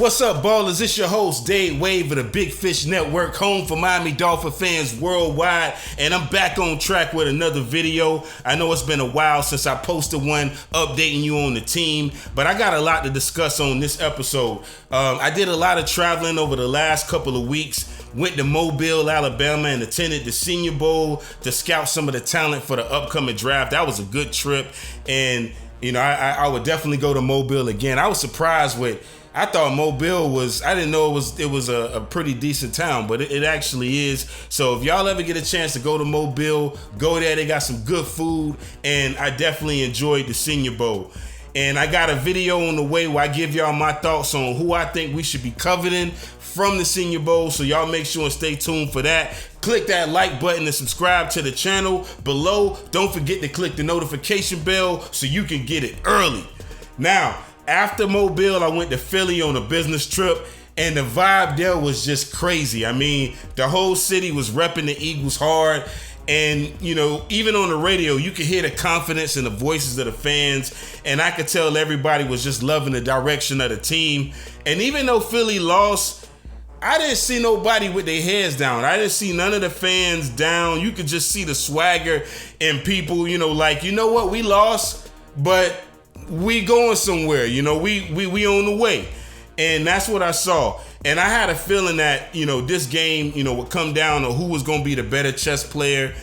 What's up, ballers? It's your host, Dave Wave of the Big Fish Network, home for Miami Dolphin fans worldwide, and I'm back on track with another video. I know it's been a while since I posted one updating you on the team, but I got a lot to discuss on this episode. I did a lot of traveling over the last couple of weeks. Went to Mobile, Alabama, and attended the Senior Bowl to scout some of the talent for the upcoming draft. That was a good trip, and I would definitely go to Mobile again. I was surprised I thought Mobile I didn't know it was a pretty decent town, but it actually is. So if y'all ever get a chance to go to Mobile, go there. They got some good food, and I definitely enjoyed the Senior Bowl. And I got a video on the way where I give y'all my thoughts on who I think we should be coveting from the Senior Bowl. So y'all make sure and stay tuned for that. Click that like button and subscribe to the channel below. Don't forget to click the notification bell so you can get it early. Now, after Mobile, I went to Philly on a business trip, and the vibe there was just crazy. I mean, the whole city was repping the Eagles hard. And, even on the radio, you could hear the confidence in the voices of the fans. And I could tell everybody was just loving the direction of the team. And even though Philly lost, I didn't see nobody with their heads down. I didn't see none of the fans down. You could just see the swagger in people, we lost, but we going somewhere, we on the way. And that's what I saw. And I had a feeling that, this game, would come down to who was going to be the better chess player.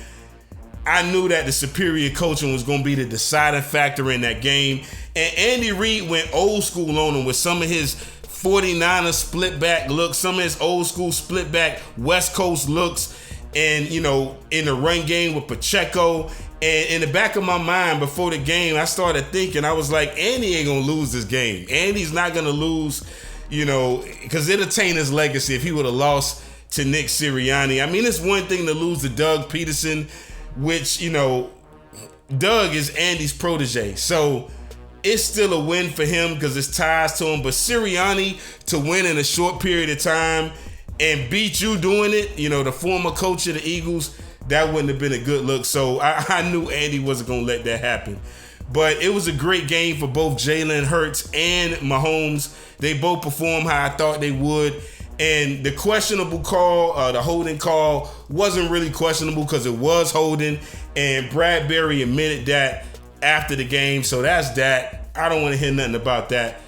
I knew that the superior coaching was going to be the deciding factor in that game. And Andy Reid went old school on him with some of his 49er split back looks, some of his old school split back West Coast looks. And, in the run game with Pacheco. And in the back of my mind before the game, I started thinking, I was like, Andy ain't going to lose this game. Andy's not going to lose, because it'll taint his legacy if he would have lost to Nick Sirianni. I mean, it's one thing to lose to Doug Peterson, which, Doug is Andy's protege. So it's still a win for him because it's ties to him. But Sirianni to win in a short period of time and beat you doing it, the former coach of the Eagles, that wouldn't have been a good look. So I knew Andy wasn't going to let that happen. But it was a great game for both Jalen Hurts and Mahomes. They both performed how I thought they would. And the questionable call, the holding call, wasn't really questionable because it was holding. And Bradbury admitted that after the game. So that's that. I don't want to hear nothing about that.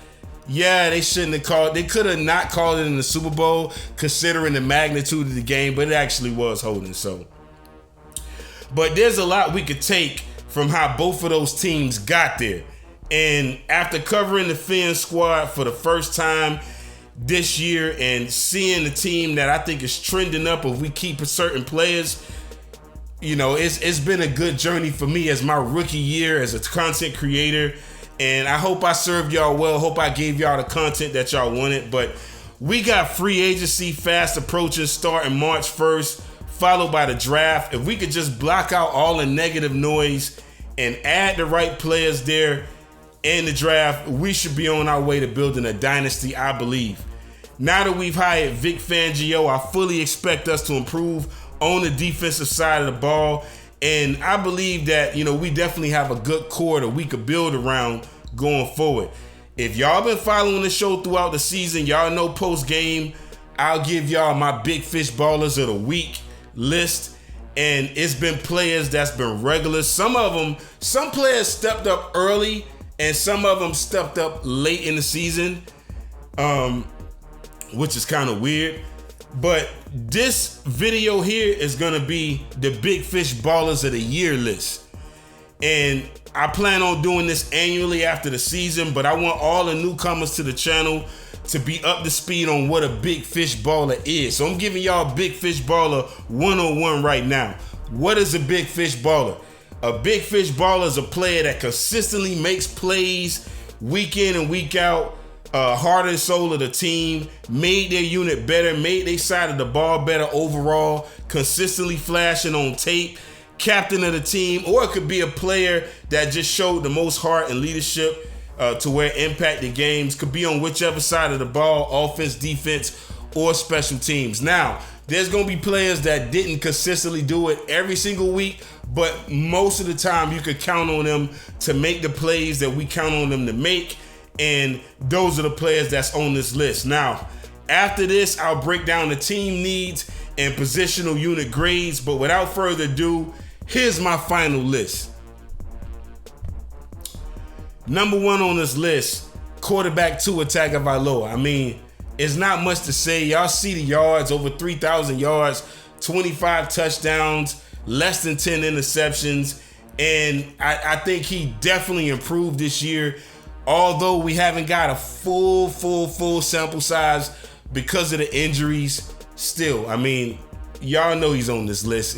Yeah, they shouldn't have called. They could have not called it in the Super Bowl considering the magnitude of the game, but it actually was holding. But there's a lot we could take from how both of those teams got there. And after covering the Fin squad for the first time this year and seeing the team that I think is trending up if we keep certain players, it's been a good journey for me as my rookie year as a content creator. And I hope I served y'all well. Hope I gave y'all the content that y'all wanted. But we got free agency fast approaching starting March 1st. Followed by the draft. If we could just block out all the negative noise and add the right players there in the draft, we should be on our way to building a dynasty, I believe. Now that we've hired Vic Fangio, I fully expect us to improve on the defensive side of the ball. And I believe that, we definitely have a good core that we could build around going forward. If y'all been following the show throughout the season, y'all know post-game, I'll give y'all my Big Fish Ballers of the Week list, and it's been players that's been regulars. Some players stepped up early and some of them stepped up late in the season, which is kind of weird. But this video here is gonna be the Big Fish Ballers of the Year list, and I plan on doing this annually after the season, but I want all the newcomers to the channel to be up to speed on what a big fish baller is. So I'm giving y'all Big Fish Baller 101 right now. What is a big fish baller? A big fish baller is a player that consistently makes plays week in and week out, heart and soul of the team, made their unit better, made their side of the ball better overall, consistently flashing on tape, captain of the team, or it could be a player that just showed the most heart and leadership to where it impacted games. Could be on whichever side of the ball, offense, defense, or special teams. Now, there's going to be players that didn't consistently do it every single week, but most of the time you could count on them to make the plays that we count on them to make. And those are the players that's on this list. Now, after this, I'll break down the team needs and positional unit grades. But without further ado, here's my final list. Number 1 on this list, quarterback Tua Tagovailoa. I mean, it's not much to say. Y'all see the yards, over 3,000 yards, 25 touchdowns, less than 10 interceptions. And I think he definitely improved this year. Although we haven't got a full sample size because of the injuries, still, I mean, y'all know he's on this list.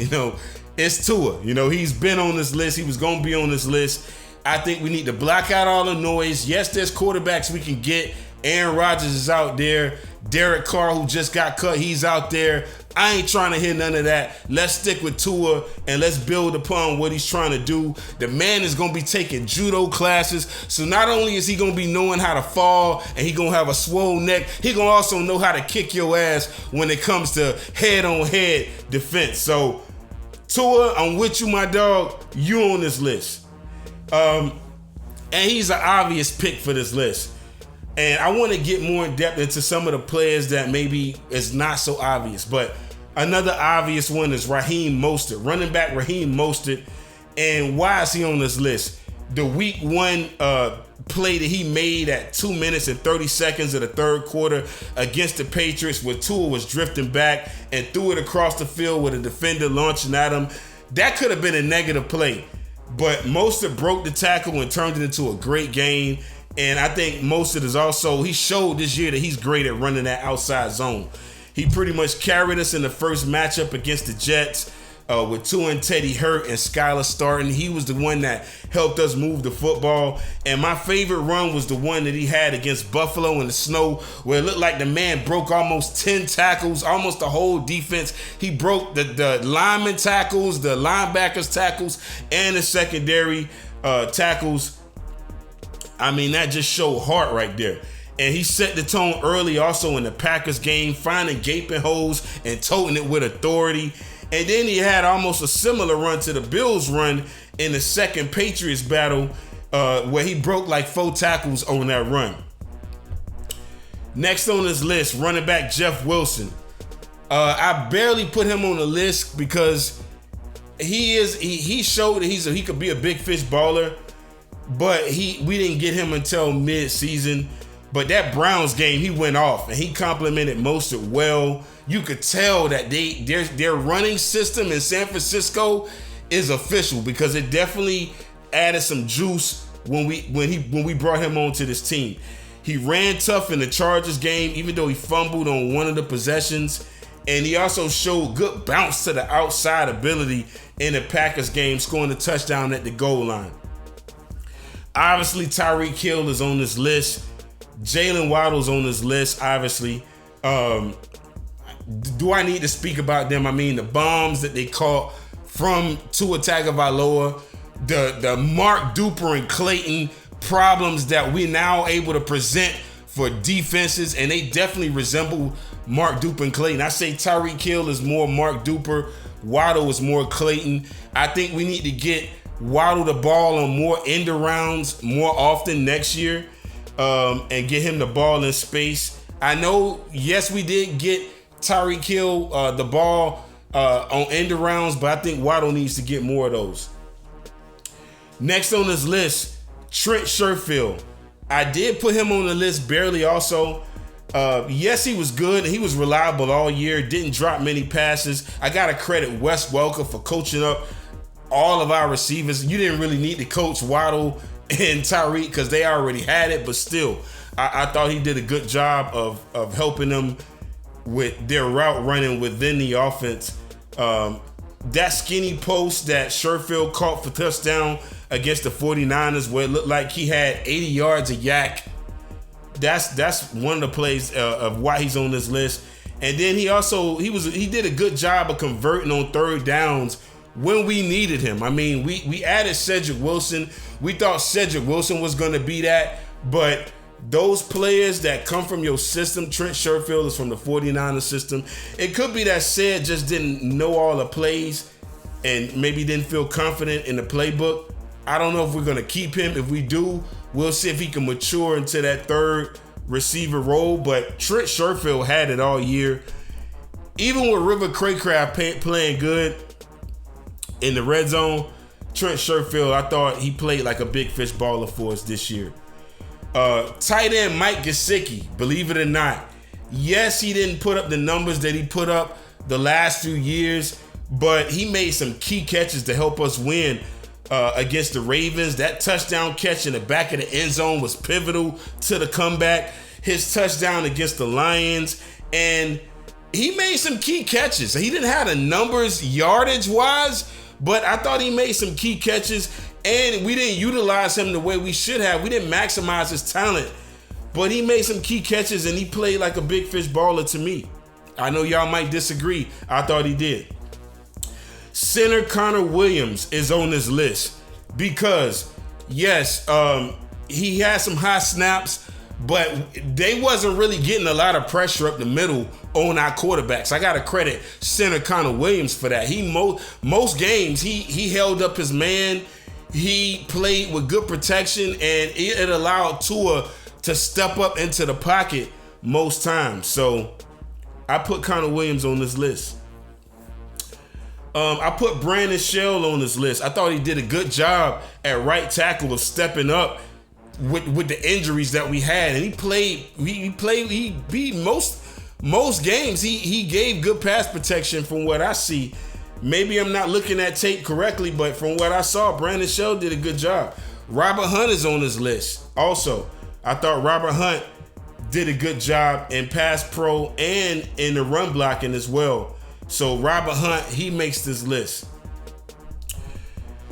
It's Tua. He's been on this list. He was going to be on this list. I think we need to block out all the noise. Yes, there's quarterbacks we can get. Aaron Rodgers is out there. Derek Carr, who just got cut, he's out there. I ain't trying to hear none of that. Let's stick with Tua and let's build upon what he's trying to do. The man is going to be taking judo classes. So not only is he going to be knowing how to fall and he going to have a swole neck, he going to also know how to kick your ass when it comes to head-on-head defense. So Tua, I'm with you, my dog. You on this list. And he's an obvious pick for this list. And I want to get more in depth into some of the players that maybe is not so obvious. But another obvious one is Raheem Mostert, running back Raheem Mostert. And why is he on this list? The week 1 play that he made at 2 minutes and 30 seconds of the third quarter against the Patriots, where Tua was drifting back and threw it across the field with a defender launching at him. That could have been a negative play. But Mostert broke the tackle and turned it into a great gain. And I think Mostert is also, he showed this year that he's great at running that outside zone. He pretty much carried us in the first matchup against the Jets with Tua and Teddy hurt and Skylar starting. He was the one that helped us move the football. And my favorite run was the one that he had against Buffalo in the snow, where it looked like the man broke almost 10 tackles, almost the whole defense. He broke the lineman tackles, the linebackers tackles, and the secondary tackles. I mean, that just showed heart right there. And he set the tone early also in the Packers game, finding gaping holes and toting it with authority. And then he had almost a similar run to the Bills run in the second Patriots battle, where he broke like 4 tackles on that run. Next on this list, running back Jeff Wilson. I barely put him on the list because he showed that he could be a big fish baller. But we didn't get him until mid-season. But that Browns game, he went off and he complimented Mostert well. You could tell that their running system in San Francisco is official, because it definitely added some juice when we brought him onto this team. He ran tough in the Chargers game, even though he fumbled on one of the possessions. And he also showed good bounce to the outside ability in the Packers game, scoring a touchdown at the goal line. Obviously, Tyreek Hill is on this list. Jalen Waddle's on this list, obviously. Do I need to speak about them? I mean, the bombs that they caught from Tua Tagovailoa, the Mark Duper and Clayton problems that we're now able to present for defenses, and they definitely resemble Mark Duper and Clayton. I say Tyreek Hill is more Mark Duper, Waddle is more Clayton. I think we need to get Waddle the ball on more end arounds more often next year, and get him the ball in space. I know, yes, we did get Tyreek Hill the ball on end arounds, but I think Waddle needs to get more of those. Next on this list, Trent Sherfield. I did put him on the list barely also. Yes, he was good and he was reliable all year, didn't drop many passes. I got to credit Wes Welker for coaching up all of our receivers. You didn't really need to coach Waddle and Tyreek because they already had it, but still, I thought he did a good job of helping them with their route running within the offense. That skinny post that Sherfield caught for touchdown against the 49ers, where it looked like he had 80 yards of yak, that's one of the plays of why he's on this list. And then he did a good job of converting on third downs when we needed him. I mean, we added Cedric Wilson. We thought Cedric Wilson was going to be that, but those players that come from your system, Trent Sherfield is from the 49ers system. It could be that Ced just didn't know all the plays and maybe didn't feel confident in the playbook. I don't know if we're going to keep him. If we do, We'll see if he can mature into that third receiver role. But Trent Sherfield had it all year. Even with River Craycraft playing good in the red zone, Trent Sherfield, I thought he played like a big fish baller for us this year. Tight end Mike Gesicki, believe it or not. Yes, he didn't put up the numbers that he put up the last few years, but he made some key catches to help us win against the Ravens. That touchdown catch in the back of the end zone was pivotal to the comeback. His touchdown against the Lions, and he made some key catches. He didn't have the numbers yardage-wise, but I thought he made some key catches, and we didn't utilize him the way we should have. We didn't maximize his talent, but he made some key catches, and he played like a big fish baller to me. I know y'all might disagree. I thought he did. Center Connor Williams is on this list because, yes, he had some high snaps, but they wasn't really getting a lot of pressure up the middle on our quarterbacks. I got to credit Center Connor Williams for that. He most games, he held up his man. He played with good protection, and it allowed Tua to step up into the pocket most times. So I put Connor Williams on this list. I put Brandon Shell on this list. I thought he did a good job at right tackle of stepping up with the injuries that we had, and he beat most games. He gave good pass protection from what I see. Maybe I'm not looking at tape correctly, but from what I saw, Brandon Shell did a good job. Robert Hunt is on this list. Also, I thought Robert Hunt did a good job in pass pro and in the run blocking as well. So Robert Hunt, he makes this list.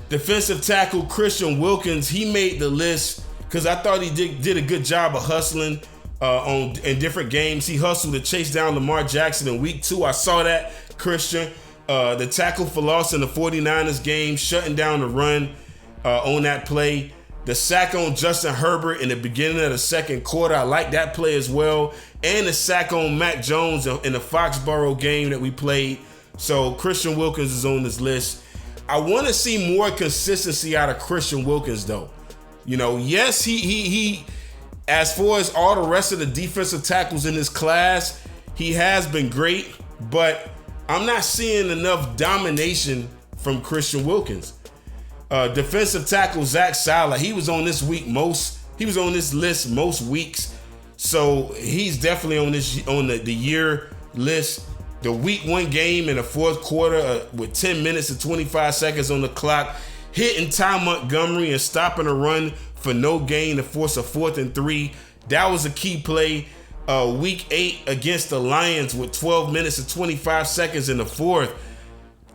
Defensive tackle Christian Wilkins, he made the list because I thought he did a good job of hustling in different games. He hustled to chase down Lamar Jackson in week 2. I saw that, Christian. The tackle for loss in the 49ers game, shutting down the run on that play. The sack on Justin Herbert in the beginning of the second quarter, I like that play as well. And the sack on Mac Jones in the Foxborough game that we played. So Christian Wilkins is on this list. I want to see more consistency out of Christian Wilkins, though. You know, yes, he as far as all the rest of the defensive tackles in this class, he has been great, but I'm not seeing enough domination from Christian Wilkins. Defensive tackle Zach Sala, he was on this list most weeks, so he's definitely on the year list. The week 1 game in the fourth quarter with 10 minutes and 25 seconds on the clock, hitting Ty Montgomery and stopping a run for no gain to force a 4th and 3. That was a key play. Week 8 against the Lions with 12 minutes and 25 seconds in the fourth.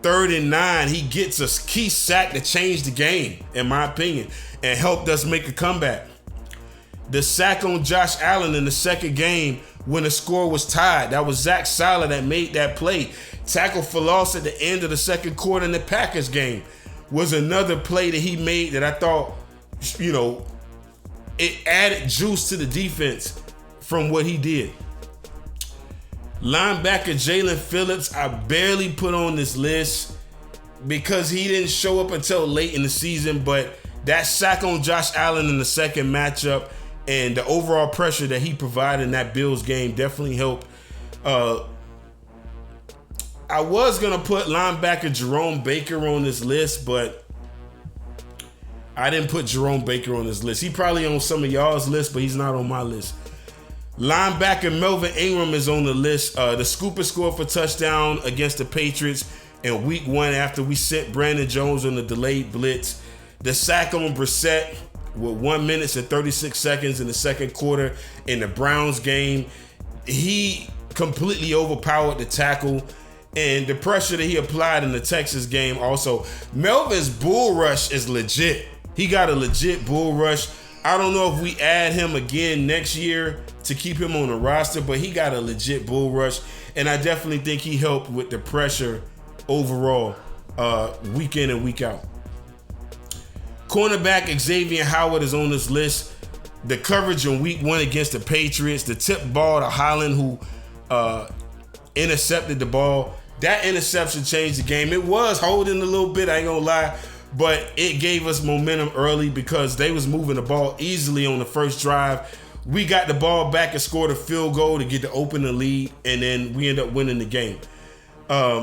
3rd and 9, he gets a key sack to change the game, in my opinion, and helped us make a comeback. The sack on Josh Allen in the second game when the score was tied, that was Zach Sala that made that play. Tackle for loss at the end of the second quarter in the Packers game was another play that he made that I thought, you know, it added juice to the defense from what he did. Linebacker Jalen Phillips, I barely put on this list because he didn't show up until late in the season, but that sack on Josh Allen in the second matchup and the overall pressure that he provided in that Bills game definitely helped. I was going to put linebacker Jerome Baker on this list, but I didn't put Jerome Baker on this list. He probably on some of y'all's list, but he's not on my list. Linebacker Melvin Ingram is on the list. The scooper scored for touchdown against the Patriots in week 1 after we sent Brandon Jones on the delayed blitz. The sack on Brissett with 1 minute and 36 seconds in the second quarter in the Browns game. He completely overpowered the tackle, and the pressure that he applied in the Texas game also. Melvin's bull rush is legit. He got a legit bull rush. I don't know if we add him again next year to keep him on the roster, but he got a legit bull rush, and I definitely think he helped with the pressure overall week in and week out. Cornerback Xavier Howard is on this list. The coverage in week 1 against the Patriots, the tip ball to Holland who intercepted the ball. That interception changed the game. It was holding a little bit, I ain't gonna lie, but it gave us momentum early because they was moving the ball easily on the first drive. We got the ball back and scored a field goal to get to open the lead, and then we end up winning the game.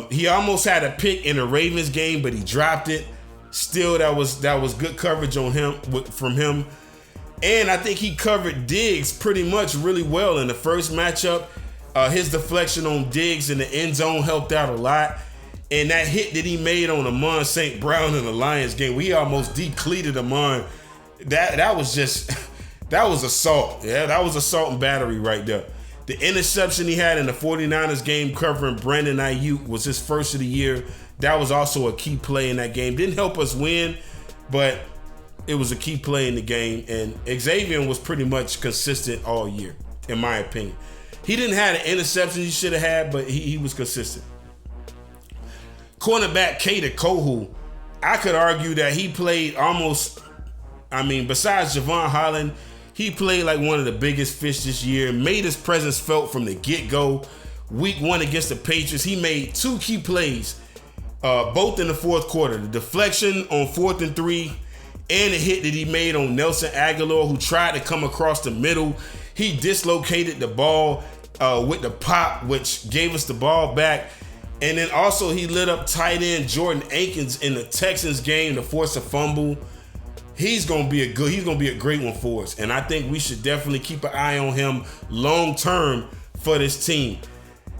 He almost had a pick in the Ravens game, but he dropped it. Still, that was good coverage on him from him. And I think he covered Diggs pretty much really well in the first matchup. His deflection on Diggs in the end zone helped out a lot. And that hit that he made on Amon St. Brown in the Lions game, we almost decleated Amon. That was assault. Yeah, that was assault and battery right there. The interception he had in the 49ers game covering Brandon Ayuk was his first of the year. That was also a key play in that game. Didn't help us win, but it was a key play in the game. And Xavier was pretty much consistent all year, in my opinion. He didn't have the interception he should have had, but he was consistent. Cornerback Kader Kohou, I could argue that he played besides Javon Holland, he played like one of the biggest fish this year, made his presence felt from the get-go. Week 1 against the Patriots, he made 2 key plays, both in the fourth quarter. The deflection on 4th and 3 and the hit that he made on Nelson Aguilar, who tried to come across the middle. He dislocated the ball with the pop, which gave us the ball back. And then also he lit up tight end Jordan Akins in the Texans game to force a fumble. He's gonna be a great one for us. And I think we should definitely keep an eye on him long term for this team.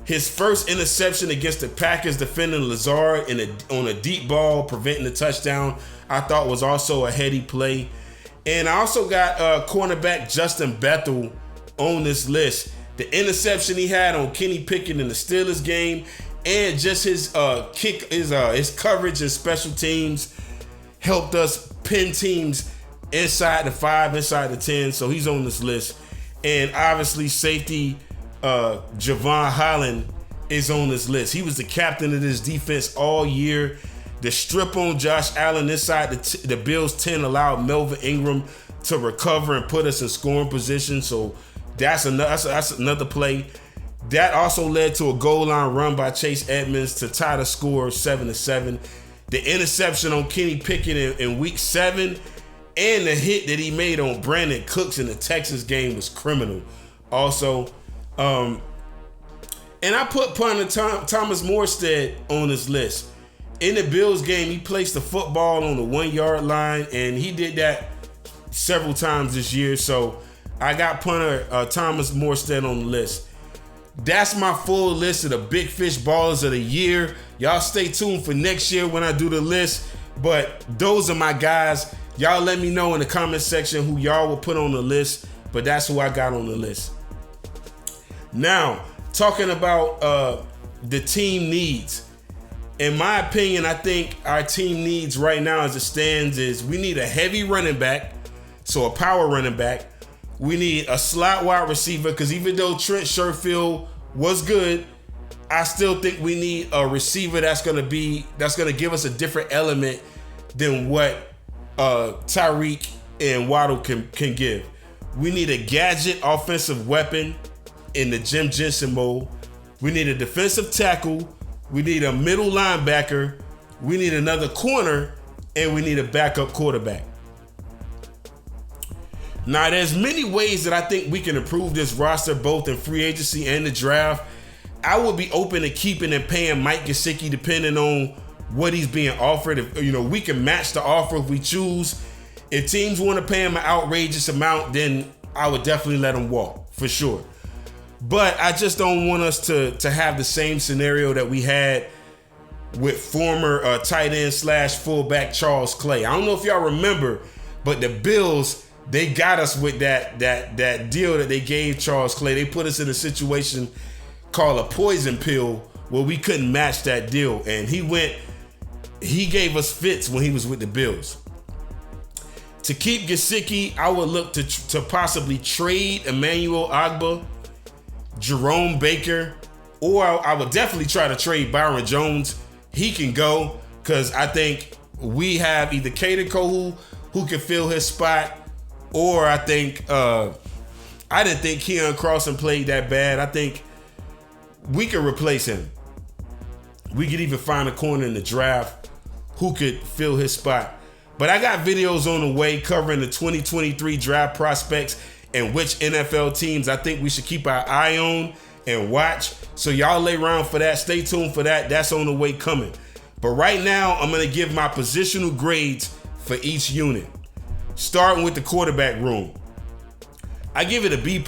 His first interception against the Packers defending Lazard on a deep ball, preventing the touchdown, I thought was also a heady play. And I also got cornerback Justin Bethel on this list. The interception he had on Kenny Pickett in the Steelers game, and just his coverage and special teams helped us pin teams inside the 5, inside the 10. So he's on this list. And obviously safety Javon Holland is on this list. He was the captain of this defense all year. The strip on Josh Allen inside the Bills 10 allowed Melvin Ingram to recover and put us in scoring position. So that's another play. That also led to a goal line run by Chase Edmonds to tie the score 7-7. The interception on Kenny Pickett in week 7 and the hit that he made on Brandon Cooks in the Texas game was criminal. Also, and I put punter Thomas Morstead on this list. In the Bills game, he placed the football on the 1-yard line, and he did that several times this year. So I got punter Thomas Morstead on the list. That's my full list of the Big Fish Ballers of the year. Y'all stay tuned for next year when I do the list. But those are my guys. Y'all let me know in the comment section who y'all will put on the list. But that's who I got on the list. Now, talking about the team needs. In my opinion, I think our team needs right now as it stands is we need a heavy running back. So a power running back. We need a slot wide receiver because even though Trent Sherfield was good, I still think we need a receiver that's gonna give us a different element than what Tyreek and Waddle can give. We need a gadget offensive weapon in the Jim Jensen mode. We need a defensive tackle. We need a middle linebacker. We need another corner, and we need a backup quarterback. Now, there's many ways that I think we can improve this roster, both in free agency and the draft. I would be open to keeping and paying Mike Gesicki depending on what he's being offered. If we can match the offer if we choose. If teams want to pay him an outrageous amount, then I would definitely let him walk for sure. But I just don't want us to have the same scenario that we had with former tight end / fullback Charles Clay. I don't know if y'all remember, but the Bills, they got us with that deal that they gave Charles Clay. They put us in a situation called a poison pill where we couldn't match that deal. And he gave us fits when he was with the Bills. To keep Gesicki, I would look to possibly trade Emmanuel Ogbah, Jerome Baker, or I would definitely try to trade Byron Jones. He can go because I think we have either Kader Kohou who can fill his spot, or I think I didn't think Keon Crossan played that bad. I think we could replace him. We could even find a corner in the draft who could fill his spot. But I got videos on the way covering the 2023 draft prospects and which NFL teams I think we should keep our eye on and watch. So y'all lay around for that. Stay tuned for that. That's on the way coming. But right now, I'm going to give my positional grades for each unit. Starting with the quarterback room. I give it a B+,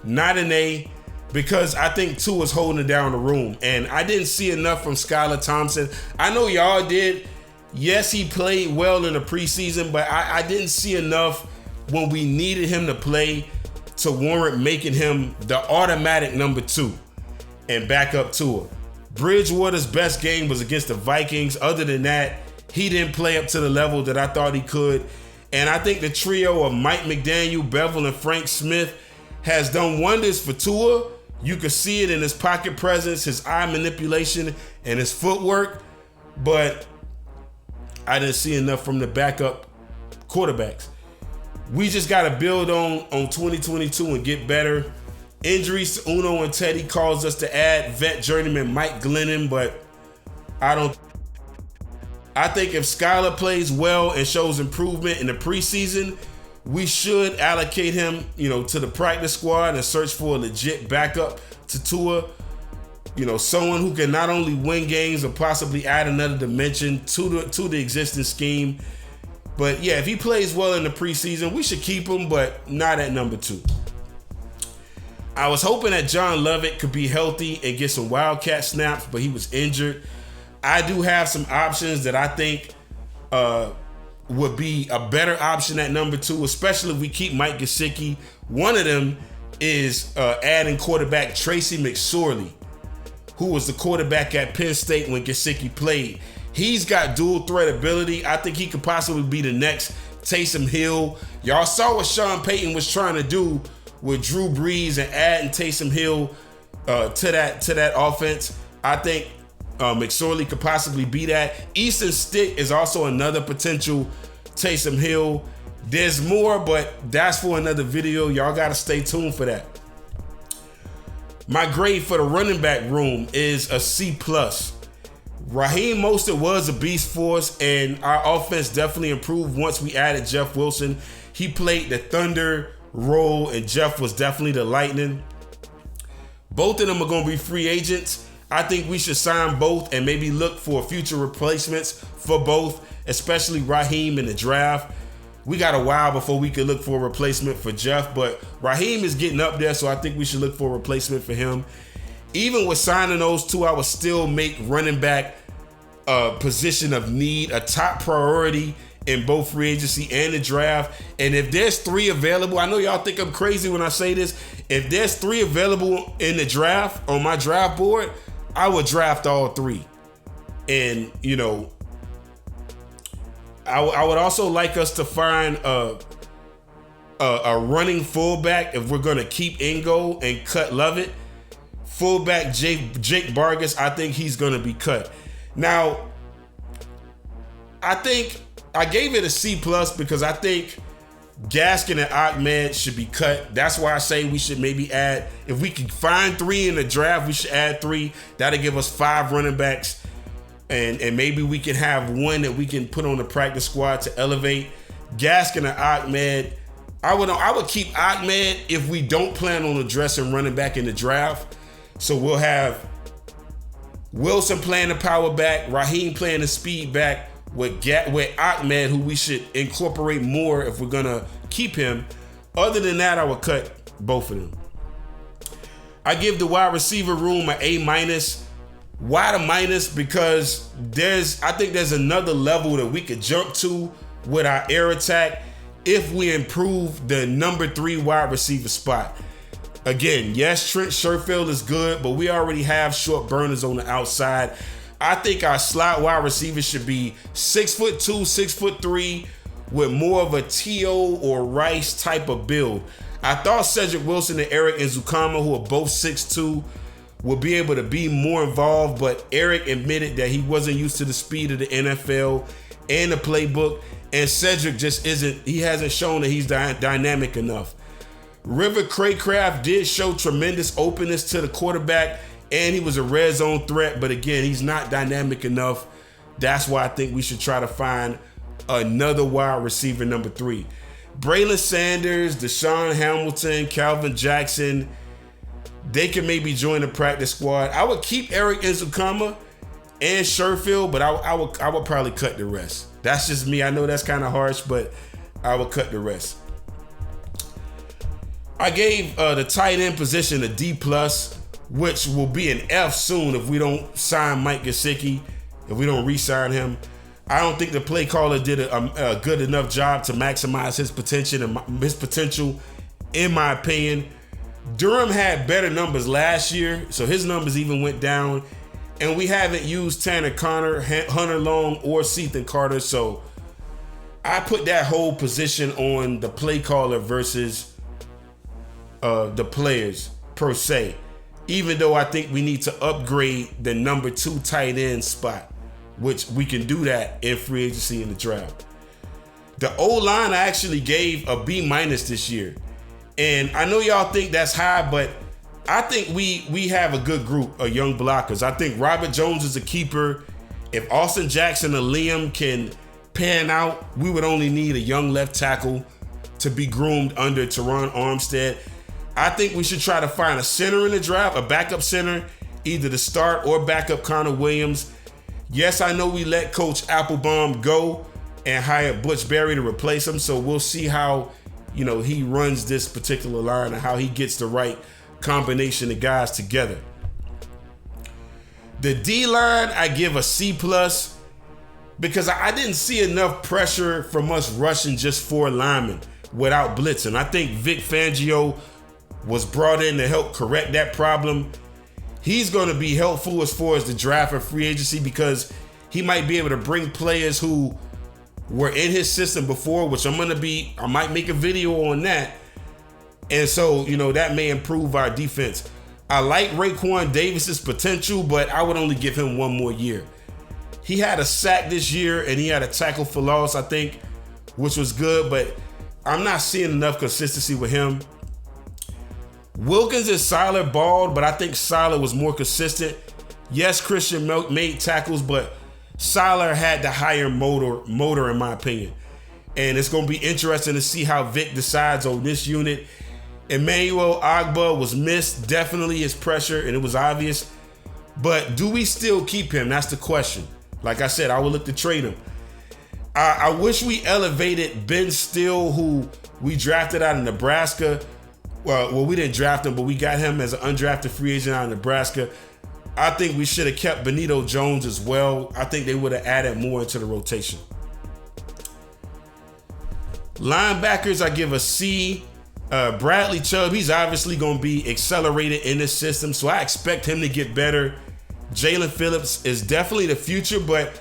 not an A, because I think Tua's holding down the room. And I didn't see enough from Skylar Thompson. I know y'all did. Yes, he played well in the preseason, but I didn't see enough when we needed him to play to warrant making him the automatic number 2 and back up Tua. Bridgewater's best game was against the Vikings. Other than that, he didn't play up to the level that I thought he could. And I think the trio of Mike McDaniel, Bevel, and Frank Smith has done wonders for Tua. You could see it in his pocket presence, his eye manipulation, and his footwork. But I didn't see enough from the backup quarterbacks. We just got to build on 2022 and get better. Injuries to Uno and Teddy caused us to add vet journeyman Mike Glennon, but I think if Skylar plays well and shows improvement in the preseason, we should allocate him, to the practice squad and search for a legit backup to Tua. Someone who can not only win games or possibly add another dimension to the existing scheme. But yeah, if he plays well in the preseason, we should keep him, but not at number 2. I was hoping that John Lovett could be healthy and get some Wildcat snaps, but he was injured. I do have some options that I think would be a better option at number 2, especially if we keep Mike Gesicki. One of them is adding quarterback Tracy McSorley, who was the quarterback at Penn State when Gesicki played. He's got dual threat ability. I think he could possibly be the next Taysom Hill. Y'all saw what Sean Payton was trying to do with Drew Brees and adding Taysom Hill to that offense. I think McSorley could possibly be that. Easton Stick is also another potential Taysom Hill. There's more, but that's for another video. Y'all got to stay tuned for that. My grade for the running back room is a C+. Raheem Mostert was a beast for us, and our offense definitely improved once we added Jeff Wilson. He played the Thunder role, and Jeff was definitely the Lightning. Both of them are going to be free agents. I think we should sign both and maybe look for future replacements for both, especially Raheem in the draft. We got a while before we could look for a replacement for Jeff, but Raheem is getting up there, so I think we should look for a replacement for him. Even with signing those two, I would still make running back a position of need, a top priority in both free agency and the draft. And if there's 3 available, I know y'all think I'm crazy when I say this. If there's 3 available in the draft on my draft board, I would draft all 3. And, I would also like us to find a running fullback if we're going to keep Ingo and cut Lovett. Fullback Jake Vargas, I think he's going to be cut. Now, I think I gave it a C+ because I think Gaskin and Ahmed should be cut. That's why I say we should maybe add, if we can find 3 in the draft, we should add 3. That'll give us 5 running backs. And maybe we can have 1 that we can put on the practice squad to elevate. Gaskin and Ahmed, I would keep Ahmed if we don't plan on addressing running back in the draft. So we'll have Wilson playing the power back, Raheem playing the speed back, with Ahmed, who we should incorporate more if we're going to keep him. Other than that, I would cut both of them. I give the wide receiver room an A-. Why the minus? Because I think there's another level that we could jump to with our air attack if we improve the number 3 wide receiver spot. Again, yes, Trent Sherfield is good, but we already have short burners on the outside. I think our slot wide receivers should be 6'2", 6'3", with more of a T.O. or Rice type of build. I thought Cedric Wilson and Eric Nzukama, who are both 6'2", would be able to be more involved, but Eric admitted that he wasn't used to the speed of the NFL and the playbook, and Cedric just he hasn't shown that he's dynamic enough. River Craycraft did show tremendous openness to the quarterback, and he was a red zone threat, but again, he's not dynamic enough. That's why I think we should try to find another wide receiver number 3. Braylon Sanders, Deshaun Hamilton, Calvin Jackson, they can maybe join the practice squad. I would keep Eric Inzukama and Sherfield, but I would probably cut the rest. That's just me. I know that's kind of harsh, but I would cut the rest. I gave the tight end position a D+, which will be an F soon if we don't sign Mike Gesicki, if we don't re-sign him. I don't think the play caller did a good enough job to maximize his potential, in my opinion. Durham had better numbers last year, so his numbers even went down. And we haven't used Tanner Connor, Hunter Long, or Sethan Carter, so I put that whole position on the play caller versus the players per se, even though I think we need to upgrade the number 2 tight end spot, which we can do that in free agency in the draft. The O-line I actually gave a B- this year. And I know y'all think that's high, but I think we have a good group of young blockers. I think Robert Jones is a keeper. If Austin Jackson or Liam can pan out, we would only need a young left tackle to be groomed under Teron Armstead. I think we should try to find a center in the draft, a backup center, either to start or backup Connor Williams. Yes, I know we let Coach Applebaum go and hired Butch Berry to replace him, so we'll see how he runs this particular line and how he gets the right combination of guys together. The D-line, I give a C+, because I didn't see enough pressure from us rushing just 4 linemen without blitzing. I think Vic Fangio was brought in to help correct that problem. He's going to be helpful as far as the draft and free agency because he might be able to bring players who were in his system before, which I might make a video on that. And so, that may improve our defense. I like Raekwon Davis's potential, but I would only give him 1 more year. He had a sack this year and he had a tackle for loss, I think, which was good, but I'm not seeing enough consistency with him. Wilkins is solid balled, but I think Solid was more consistent. Yes, Christian made tackles, but Solid had the higher motor in my opinion. And it's going to be interesting to see how Vic decides on this unit. Emmanuel Agba was missed, definitely his pressure, and it was obvious. But do we still keep him? That's the question. Like I said, I would look to trade him. I wish we elevated Ben Steele, who we drafted out of Nebraska. Well, we didn't draft him, but we got him as an undrafted free agent out of Nebraska. I think we should have kept Benito Jones as well. I think they would have added more into the rotation. Linebackers, I give a C. Bradley Chubb, he's obviously going to be accelerated in this system, so I expect him to get better. Jalen Phillips is definitely the future, but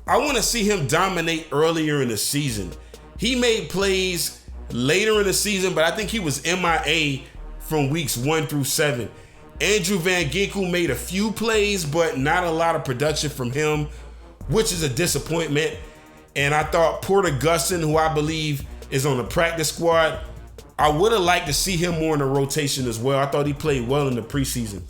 I want to see him dominate earlier in the season. He made plays later in the season, but I think he was MIA from weeks 1 through 7. Andrew Van Ginkel made a few plays, but not a lot of production from him, which is a disappointment. And I thought Porter Gustin, who I believe is on the practice squad, I would have liked to see him more in the rotation as well. I thought he played well in the preseason.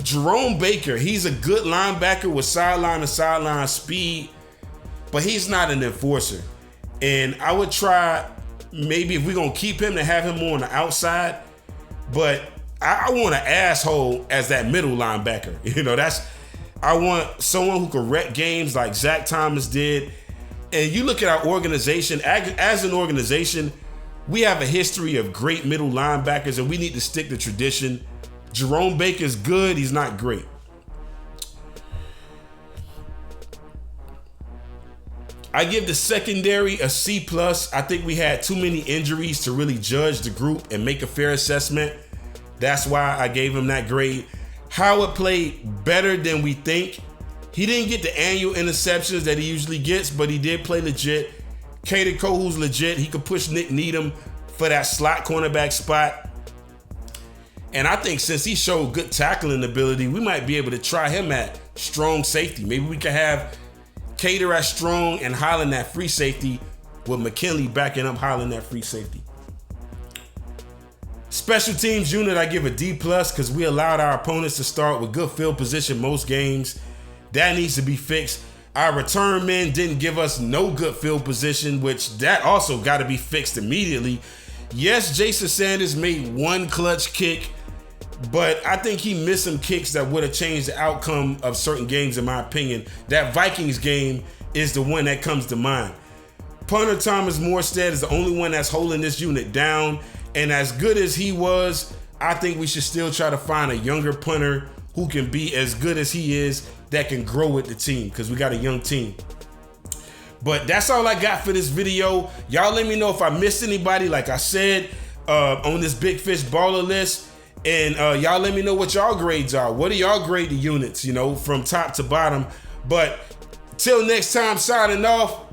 Jerome Baker, he's a good linebacker with sideline to sideline speed, but he's not an enforcer. And I would try, maybe if we're going to keep him, to have him more on the outside. But I want an asshole as that middle linebacker. I want someone who can wreck games like Zach Thomas did. And you look at our organization, as an organization, we have a history of great middle linebackers, and we need to stick to tradition. Jerome Baker's good, he's not great. I give the secondary a C+. I think we had too many injuries to really judge the group and make a fair assessment. That's why I gave him that grade. Howard played better than we think. He didn't get the annual interceptions that he usually gets, but he did play legit. Kader Kohou's legit. He could push Nick Needham for that slot cornerback spot. And I think since he showed good tackling ability, we might be able to try him at strong safety. Maybe we could have Kader at strong and Holland at free safety, with McKinley backing up Holland at free safety. Special teams unit, I give a D+ because we allowed our opponents to start with good field position most games. That needs to be fixed. Our return men didn't give us no good field position, which that also got to be fixed immediately. Yes, Jason Sanders made one clutch kick, but I think he missed some kicks that would have changed the outcome of certain games, in my opinion. That Vikings game is the one that comes to mind. Punter Thomas Morstead is the only one that's holding this unit down, and as good as he was, I think we should still try to find a younger punter who can be as good as he is, that can grow with the team, because we got a young team. But that's all I got for this video. Y'all let me know if I missed anybody, like I said, on this Big Fish Baller list. And y'all let me know what y'all grades are. What do y'all grade the units, from top to bottom? But till next time, signing off.